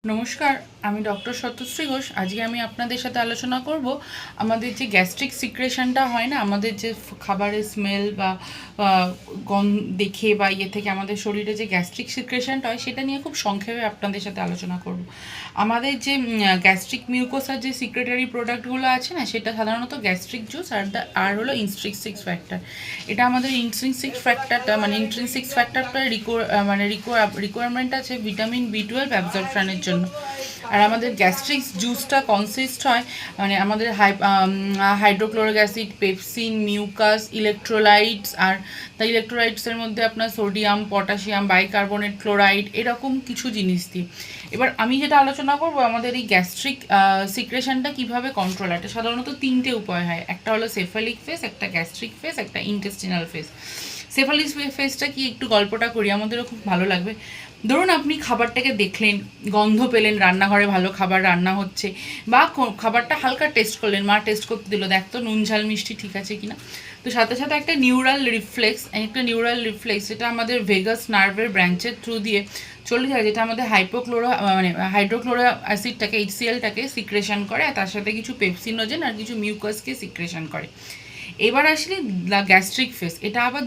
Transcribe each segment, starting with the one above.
নমস্কার, আমি ডক্টর সত্যশ্রী ঘোষ। আজকে আমি আপনাদের সাথে আলোচনা করব আমাদের যে গ্যাস্ট্রিক সিক্রেশনটা হয় না, আমাদের যে খাবারের স্মেল বা গন্ধ দেখে বা থেকে আমাদের শরীরে যে গ্যাস্ট্রিক সিক্রেশনটা হয় সেটা নিয়ে খুব সংক্ষেপে আপনাদের সাথে আলোচনা করব। আমাদের যে গ্যাস্ট্রিক মিউকোসার যে সিক্রেটারি প্রোডাক্টগুলো আছে না, সেটা সাধারণত গ্যাস্ট্রিক জুস আর হলো ইন্ট্রিনসিক ফ্যাক্টর। এটা আমাদের ইন্ট্রিনসিক ফ্যাক্টরটা রিকোয়ারমেন্ট আছে ভিটামিন B12 অ্যাবজর্পশনের জন্য। আর আমাদের গ্যাস্ট্রিক জুসটা কনসিস্ট হয় আমাদের hydrochloric acid, pepsin, mucus, electrolytes. আর তাই ইলেকট্রোলাইটসের মধ্যে আপনার সোডিয়াম, পটাশিয়াম, বাইকার্বনেট, ক্লোরাইড, এরকম কিছু জিনিস দিয়ে। এবার আমি যেটা আলোচনা করব আমাদের এই গ্যাস্ট্রিক সিক্রেশনটা কিভাবে কন্ট্রোল হয়। এটা সাধারণত তিনটে উপায় হয়। একটা হলো সেফালিক ফেস, একটা গ্যাস্ট্রিক ফেস, একটা ইন্টেস্টিনাল ফেস। সেফালিক ফেসটা কি একটু গল্পটা করি, আমাদেরও খুব ভালো লাগবে। ধরুন আপনি খাবারটাকে দেখলেন, গন্ধ পেলেন, রান্নাঘরে ভালো খাবার রান্না হচ্ছে, বা খাবারটা হালকা টেস্ট করলেন, মা টেস্ট করতে দিল, দেখ তো নুন ঝাল মিষ্টি ঠিক আছে কিনা। তো সাথে সাথে একটা নিউরাল রিফ্লেক্স যেটা আমাদের ভেগাস নার্ভের ব্রাঞ্চের থ্রু দিয়ে চলে যায়, যেটা আমাদের হাইড্রোক্লোরো অ্যাসিডটাকে, HCl-টাকে সিক্রেশন করে, আর তার সাথে কিছু পেপসিনোজেন আর কিছু মিউকাসকে সিক্রেশন করে। এবার আসলে গ্যাস্ট্রিক ফেস, এটা আবার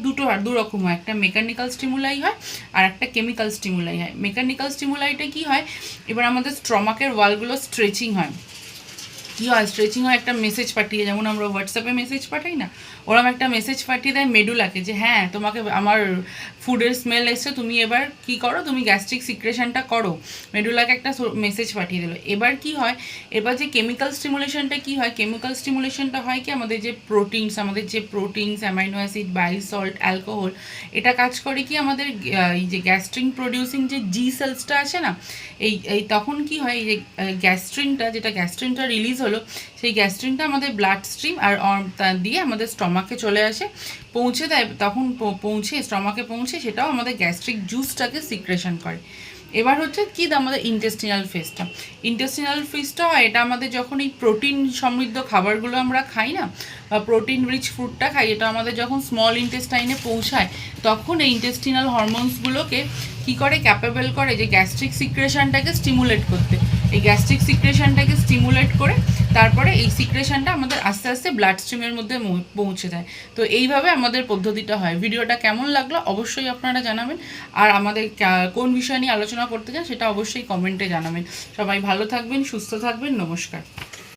দু রকম হয়। একটা মেকানিক্যাল স্টিমুলাই হয় আর একটা কেমিক্যাল স্টিমুলাই হয়। মেকানিক্যাল স্টিমুলাইটা কি হয়, এবার আমাদের স্ট্রমাকের ওয়ালগুলো স্ট্রেচিং হয়। কী হয়, স্ট্রেচিং হয় একটা মেসেজ পাঠিয়ে, যেমন আমরা হোয়াটসঅ্যাপে মেসেজ পাঠাই না, ওরকম একটা মেসেজ পাঠিয়ে দেয় মেডুলাকে যে হ্যাঁ তোমাকে আমার ফুডের স্মেল এসছে, তুমি এবার কি করো, তুমি গ্যাস্ট্রিক সিক্রেশনটা করো। মেডুলাকে একটা মেসেজ পাঠিয়ে দিল। এবার কি হয়, এবার যে কেমিক্যাল স্টিমুলেশনটা কি হয়, কেমিক্যাল স্টিমুলেশনটা হয় কি, আমাদের যে proteins, amino acid, bile salt, alcohol, এটা কাজ করে কি আমাদের এই যে গ্যাস্ট্রিন প্রডিউসিং যে জি সেলসটা আছে না, এই তখন কি হয়, এই যে গ্যাস্ট্রিনটা রিলিজ হলো, সেই গ্যাস্ট্রিনটা আমাদের ব্লাড স্ট্রিম আর দিয়ে আমাদের স্টমাকে চলে আসে, পৌঁছে দেয়। তখন স্টমাকে পৌঁছে সেটাও আমাদের গ্যাস্ট্রিক জুসটাকে সিক্রেশন করে। এবার হচ্ছে কি, আমাদের ইন্টেস্টিনাল ফেসটা হয়, এটা আমাদের যখন এই প্রোটিন সমৃদ্ধ খাবারগুলো আমরা খাই না, বা প্রোটিন রিচ ফুডটা খাই, এটা আমাদের যখন স্মল ইন্টেস্টাইনে পৌঁছায়, তখন এই ইন্টেস্টিনাল হরমোনসগুলোকে কী করে, ক্যাপেবল করে যে গ্যাস্ট্রিক সিক্রেশনটাকে স্টিমুলেট করতে। এই গ্যাস্ট্রিক সিক্রেশনটাকে স্টিমুলেট করে তারপরে এই সিক্রেশনটা আমাদের আস্তে আস্তে ব্লাড স্ট্রিমের মধ্যে পৌঁছে যায়। তো এইভাবে আমাদের পদ্ধতিটা হয়। ভিডিওটা কেমন লাগলো অবশ্যই আপনারা জানাবেন, আর আমাদের কোন বিষয় নিয়ে আলোচনা করতে চান সেটা অবশ্যই কমেন্টে জানাবেন। সবাই ভালো থাকবেন, সুস্থ থাকবেন, নমস্কার।